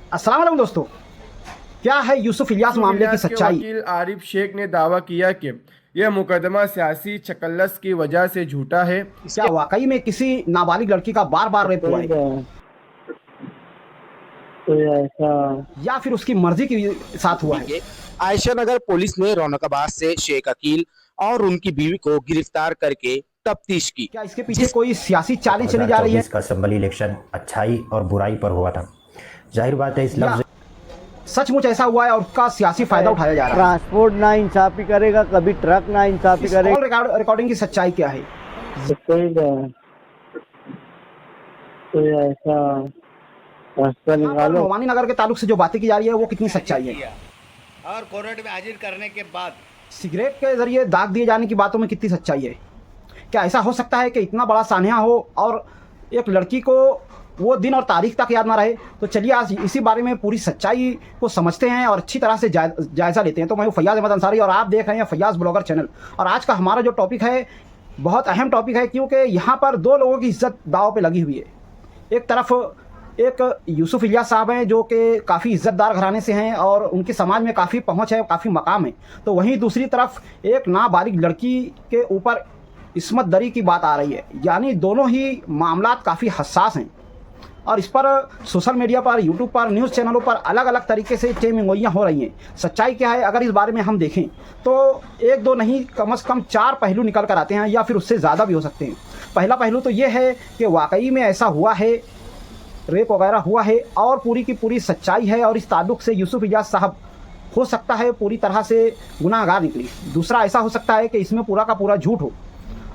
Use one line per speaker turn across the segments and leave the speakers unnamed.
अस्सलाम वालेकुम दोस्तों। क्या है यूसुफ इलियास मामले की
इलियास के
सच्चाई?
वकील आरिफ शेख ने दावा किया कि यह मुकदमा सियासी चकल्लस की वजह से झूठा है।
क्या वाकई में किसी नाबालिग लड़की का बार बार रेप हुआ है
कोई ऐसा
या फिर उसकी मर्जी के साथ हुआ है?
आयशा नगर पुलिस ने रौनकाबाद से शेख अकील और उनकी बीवी को गिरफ्तार करके तफ्तीश की।
क्या इसके पीछे कोई सियासी चालें चली जा रही है?
2024 का असेंबली इलेक्शन अच्छाई और बुराई पर हुआ था। जाहिर बात है इस लफ्ज
सचमुच ऐसा हुआ है और उसका सियासी फायदा उठाया जा रहा है।
ट्रांसपोर्ट ना इंसाफी करेगा, कभी ट्रक ना इंसाफी
इस
करेगा।
कॉल रिकॉर्डिंग की सच्चाई क्या है?
कोई ऐसा रास्ता
यहाँ पर
निकालो।
नोमानी नगर के ताल्लुक से जो बातें की जा रही है वो कितनी सच्चाई है?
और कोर्ट में हाजिर करने के बाद
सिगरेट के जरिए दाग दिए जाने की बातों में कितनी सच्चाई है? क्या ऐसा हो सकता है कि इतना बड़ा सान्या हो और एक लड़की को वो दिन और तारीख तक याद ना रहे? तो चलिए आज इसी बारे में पूरी सच्चाई को समझते हैं और अच्छी तरह से जायज़ा लेते हैं। तो मैं हूँ फैयाज़ अहमद अंसारी और आप देख रहे हैं फैयाज़ ब्लॉगर चैनल। और आज का हमारा जो टॉपिक है बहुत अहम टॉपिक है, क्योंकि यहाँ पर दो लोगों की इज्जत दाव पे लगी हुई है। एक तरफ एक यूसुफ इलियास साहब हैं जो कि काफ़ी इज़्ज़तदार घराने से हैं और उनके समाज में काफ़ी पहुँच है, काफ़ी मकाम है। तो वहीं दूसरी तरफ एक नाबालिग लड़की के ऊपर इस्मत दरी की बात आ रही है। यानी दोनों ही मामलात काफ़ी हसास हैं और इस पर सोशल मीडिया पर, यूट्यूब पर, न्यूज़ चैनलों पर अलग अलग तरीके से चेमिंगोइयाँ हो रही हैं। सच्चाई क्या है अगर इस बारे में हम देखें तो एक दो नहीं, कम से कम 4 पहलू निकल कर आते हैं या फिर उससे ज़्यादा भी हो सकते हैं। पहला पहलू तो ये है कि वाकई में ऐसा हुआ है, रेप वगैरह हुआ है और पूरी की पूरी सच्चाई है और इस ताल्लुक़ से यूसुफ इलियास साहब हो सकता है पूरी तरह से गुनाहगार निकली। दूसरा ऐसा हो सकता है कि इसमें पूरा का पूरा झूठ हो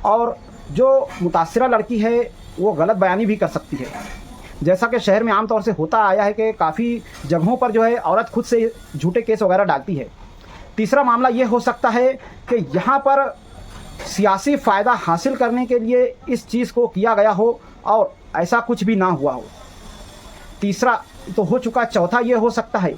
और जो मुतासिरा लड़की है वो गलत बयानी भी कर सकती है, जैसा कि शहर में आमतौर से होता आया है कि काफ़ी जगहों पर जो है औरत खुद से झूठे केस वगैरह डालती है। तीसरा मामला ये हो सकता है कि यहाँ पर सियासी फ़ायदा हासिल करने के लिए इस चीज़ को किया गया हो और ऐसा कुछ भी ना हुआ हो। तीसरा तो हो चुका, चौथा ये हो सकता है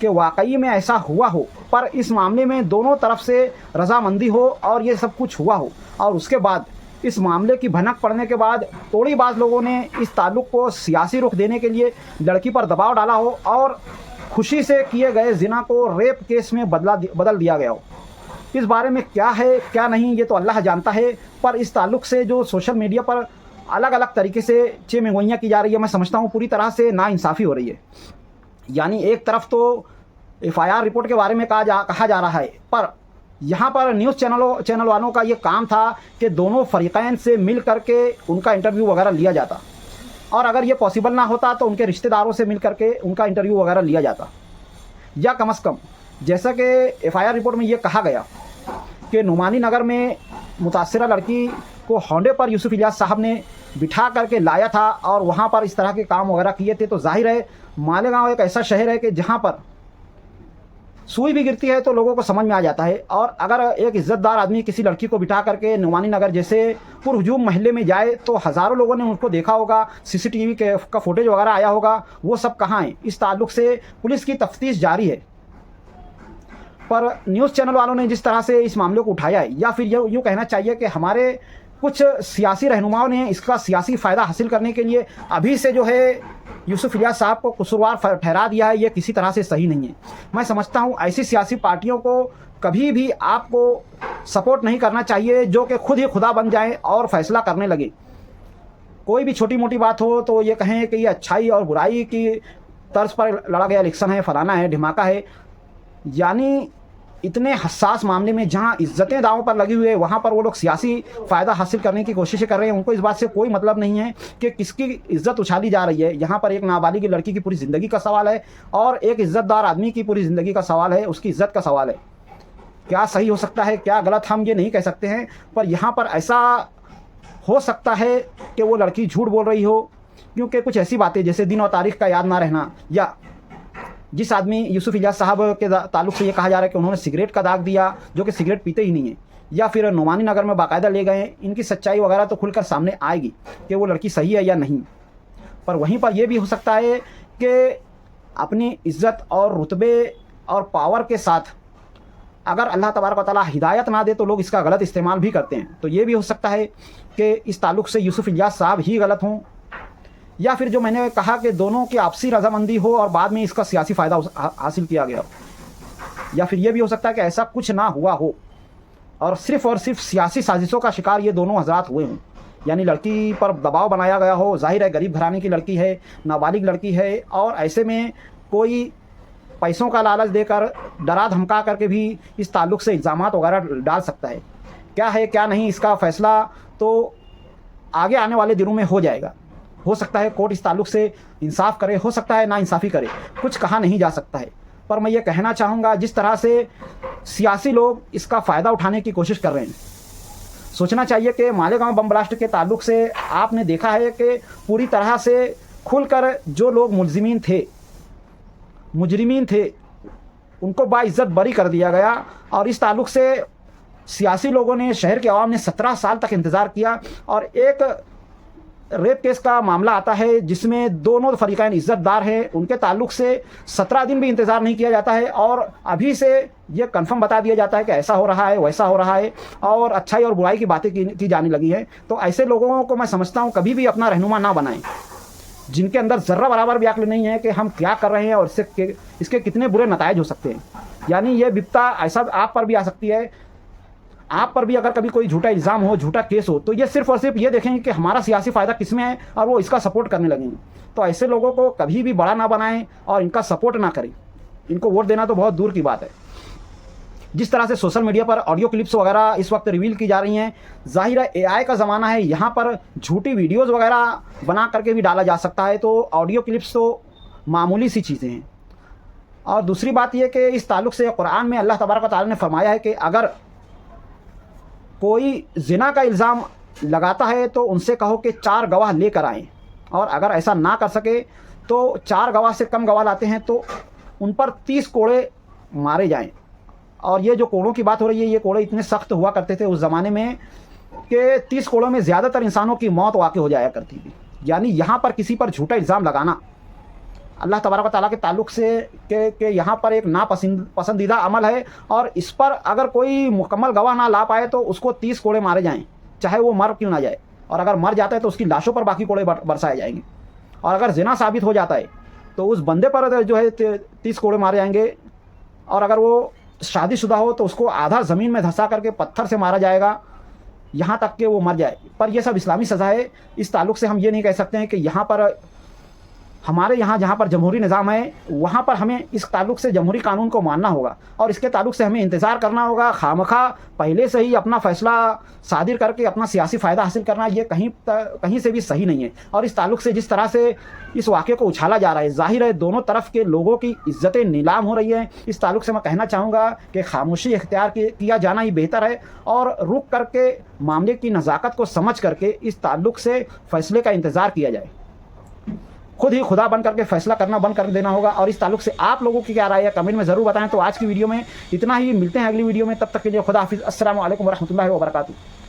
कि वाकई में ऐसा हुआ हो पर इस मामले में दोनों तरफ से रजामंदी हो और ये सब कुछ हुआ हो और उसके बाद इस मामले की भनक पड़ने के बाद तोड़ीबाज लोगों ने इस ताल्लुक़ को सियासी रुख देने के लिए लड़की पर दबाव डाला हो और खुशी से किए गए जिना को रेप केस में बदल दिया गया हो। इस बारे में क्या है क्या नहीं ये तो अल्लाह जानता है, पर इस ताल्लुक़ से जो सोशल मीडिया पर अलग अलग तरीके से चेमिंगोइयाँ की जा रही है, मैं समझता हूँ पूरी तरह से नाइंसाफ़ी हो रही है। यानी एक तरफ तो FIR रिपोर्ट के बारे में कहा जा रहा है, पर यहाँ पर न्यूज़ चैनल वालों का ये काम था कि दोनों फरीक़ैन से मिल करके उनका इंटरव्यू वगैरह लिया जाता और अगर ये पॉसिबल ना होता तो उनके रिश्तेदारों से मिल करके उनका इंटरव्यू वगैरह लिया जाता, या कम से कम जैसा कि FIR रिपोर्ट में ये कहा गया कि नुमानी नगर में मुतासिरा लड़की को होंडे पर यूसुफ इलियास साहब ने बिठा करके लाया था और वहाँ पर इस तरह के काम वगैरह किए थे। तो जाहिर है मालेगांव एक ऐसा शहर है कि जहाँ पर सुई भी गिरती है तो लोगों को समझ में आ जाता है। और अगर एक इज़्ज़तदार आदमी किसी लड़की को बिठा करके नुमानी नगर जैसे पुरहुजूम महल्ले में जाए तो हज़ारों लोगों ने उनको देखा होगा, CCTV का फुटेज वगैरह आया होगा, वो सब कहाँ है? इस ताल्लुक़ से पुलिस की तफ्तीश जारी है। पर न्यूज़ चैनल वालों ने जिस तरह से इस मामले को उठाया है, या फिर यूँ कहना चाहिए कि हमारे कुछ सियासी रहनुमाओं ने इसका सियासी फ़ायदा हासिल करने के लिए अभी से जो है यूसुफ इलियास साहब को कसूरवार ठहरा दिया है, ये किसी तरह से सही नहीं है। मैं समझता हूँ ऐसी सियासी पार्टियों को कभी भी आपको सपोर्ट नहीं करना चाहिए जो कि खुद ही खुदा बन जाएं और फैसला करने लगे। कोई भी छोटी मोटी बात हो तो ये कहें कि ये अच्छाई और बुराई की तर्ज पर लड़ा गया इलेक्शन है, फलाना है, ढिमाका है। यानी इतने हसास मामले में जहां इज्जतें दांव पर लगी हुई है वहां पर वो लोग सियासी फ़ायदा हासिल करने की कोशिशें कर रहे हैं। उनको इस बात से कोई मतलब नहीं है कि किसकी इज्जत उछाली जा रही है। यहाँ पर एक नाबालिग लड़की की पूरी ज़िंदगी का सवाल है और एक इज़्ज़तदार आदमी की पूरी ज़िंदगी का सवाल है, उसकी इज़्ज़त का सवाल है। क्या सही हो सकता है क्या गलत हम ये नहीं कह सकते हैं, पर यहाँ पर ऐसा हो सकता है कि वो लड़की झूठ बोल रही हो, क्योंकि कुछ ऐसी बातें जैसे दिन और तारीख का याद ना रहना, या जिस आदमी यूसुफ इलियास साहब के ताल्लुक़ से ये कहा जा रहा है कि उन्होंने सिगरेट का दाग दिया जो कि सिगरेट पीते ही नहीं है, या फिर नुमानी नगर में बाकायदा ले गए, इनकी सच्चाई वगैरह तो खुलकर सामने आएगी कि वो लड़की सही है या नहीं। पर वहीं पर यह भी हो सकता है कि अपनी इज़्ज़त और रुतबे और पावर के साथ अगर अल्लाह तबारक व तआला हिदायत ना दे तो लोग इसका गलत इस्तेमाल भी करते हैं। तो ये भी हो सकता है कि इस ताल्लुक़ से यूसुफ इलियास साहब ही गलत हों या फिर जो मैंने कहा कि दोनों की आपसी रजामंदी हो और बाद में इसका सियासी फ़ायदा हासिल किया गया हो, या फिर ये भी हो सकता है कि ऐसा कुछ ना हुआ हो और सिर्फ सियासी साजिशों का शिकार ये दोनों हजरात हुए हों। यानी लड़की पर दबाव बनाया गया हो, जाहिर है गरीब घराने की लड़की है, नाबालिग लड़की है, और ऐसे में कोई पैसों का लालच देकर डरा धमका करके भी इस ताल्लुक़ से इल्ज़ामात वगैरह डाल सकता है। क्या है क्या नहीं इसका फ़ैसला तो आगे आने वाले दिनों में हो जाएगा। हो सकता है कोर्ट इस ताल्लुक़ से इंसाफ करे, हो सकता है नाइंसाफ़ी करे, कुछ कहा नहीं जा सकता है। पर मैं ये कहना चाहूँगा, जिस तरह से सियासी लोग इसका फ़ायदा उठाने की कोशिश कर रहे हैं, सोचना चाहिए कि मालेगांव बम ब्लास्ट के ताल्लुक़ से आपने देखा है कि पूरी तरह से खुलकर जो लोग मुजरिमीन थे उनको बाइज्जत बरी कर दिया गया। और इस ताल्लुक़ से सियासी लोगों ने, शहर के अवाम ने 17 साल तक इंतज़ार किया। और एक रेप केस का मामला आता है जिसमें दोनों फरीक़ैन इज़्ज़तदार हैं, उनके ताल्लुक़ से 17 दिन भी इंतज़ार नहीं किया जाता है और अभी से ये कंफर्म बता दिया जाता है कि ऐसा हो रहा है, वैसा हो रहा है, और अच्छाई और बुराई की बातें की जाने लगी हैं। तो ऐसे लोगों को मैं समझता हूँ कभी भी अपना रहनुमा ना बनाएं, जिनके अंदर ज़र्रा बराबर भी अक्ल नहीं है कि हम क्या कर रहे हैं और इसके कितने बुरे नताइज हो सकते हैं। यानी ये विपता ऐसा आप पर भी आ सकती है। आप पर भी अगर कभी कोई झूठा इल्ज़ाम हो, झूठा केस हो, तो ये सिर्फ और सिर्फ ये देखेंगे कि हमारा सियासी फ़ायदा किस में है और वो इसका सपोर्ट करने लगेंगे। तो ऐसे लोगों को कभी भी बड़ा ना बनाएं और इनका सपोर्ट ना करें। इनको वोट देना तो बहुत दूर की बात है। जिस तरह से सोशल मीडिया पर ऑडियो क्लिप्स वगैरह इस वक्त रिवील की जा रही हैं, जाहिर है एआई का ज़माना है, यहाँ पर झूठी वीडियोस वगैरह बना करके भी डाला जा सकता है। तो ऑडियो क्लिप्स तो मामूली सी चीज़ें हैं। और दूसरी बात यह कि इस ताल्लुक़ से कुरान में अल्लाह तबारक व तआला ने फरमाया है कि अगर कोई जिना का इल्ज़ाम लगाता है तो उनसे कहो कि 4 गवाह लेकर आएँ, और अगर ऐसा ना कर सके तो 4 गवाह से कम गवाह लाते हैं तो उन पर 30 कोड़े मारे जाएं। और ये जो कोड़ों की बात हो रही है, ये कोड़े इतने सख्त हुआ करते थे उस ज़माने में कि 30 कोड़ों में ज़्यादातर इंसानों की मौत वाक़ हो जाया करती थी। यानी यहाँ पर किसी पर झूठा इल्ज़ाम लगाना अल्लाह तबारक व तआला के ताल्लुक़ से कि यहाँ पर एक पसंदीदा अमल है, और इस पर अगर कोई मुकम्मल गवाह ना ला पाए तो उसको 30 कोड़े मारे जाएँ, चाहे वो मर क्यों ना जाए। और अगर मर जाता है तो उसकी लाशों पर बाकी कोड़े बरसाए जाएंगे। और अगर जिना साबित हो जाता है तो उस बंदे पर जो है 30 कोड़े मारे जाएंगे। और अगर वो शादीशुदा हो तो उसको आधा ज़मीन में धंसा करके पत्थर से मारा जाएगा, यहाँ तक कि वो मर जाए। पर यह सब इस्लामी सज़ा है। इस ताल्लुक़ से हम ये नहीं कह सकते हैं कि यहाँ पर हमारे यहाँ जहाँ पर जमहूरी निज़ाम है वहाँ पर हमें इस ताल्लुक़ से जमहूरी कानून को मानना होगा, और इसके ताल्लुक़ से हमें इंतज़ार करना होगा। खामखा पहले से ही अपना फ़ैसला सादिर करके अपना सियासी फ़ायदा हासिल करना ये कहीं से भी सही नहीं है। और इस ताल्लुक़ से जिस तरह से इस वाक़े को उछाला जा रहा है, ज़ाहिर है दोनों तरफ के लोगों की इज़्ज़तें नीलाम हो रही हैं। इस ताल्लुक़ से मैं कहना चाहूँगा कि खामोशी इख्तियार किया जाना ही बेहतर है, और रुक करके मामले की नज़ाकत को समझ करके इस ताल्लुक़ से फ़ैसले का इंतज़ार किया जाए। खुद ही खुदा बन करके फैसला करना बंद कर देना होगा। और इस ताल्लुक़ से आप लोगों की क्या राय है कमेंट में ज़रूर बताएं। तो आज की वीडियो में इतना ही, मिलते हैं अगली वीडियो में, तब तक के लिए खुदा हाफिज़। अस्सलामु अलैकुम वरहमतुल्लाहि वबरकातुहू।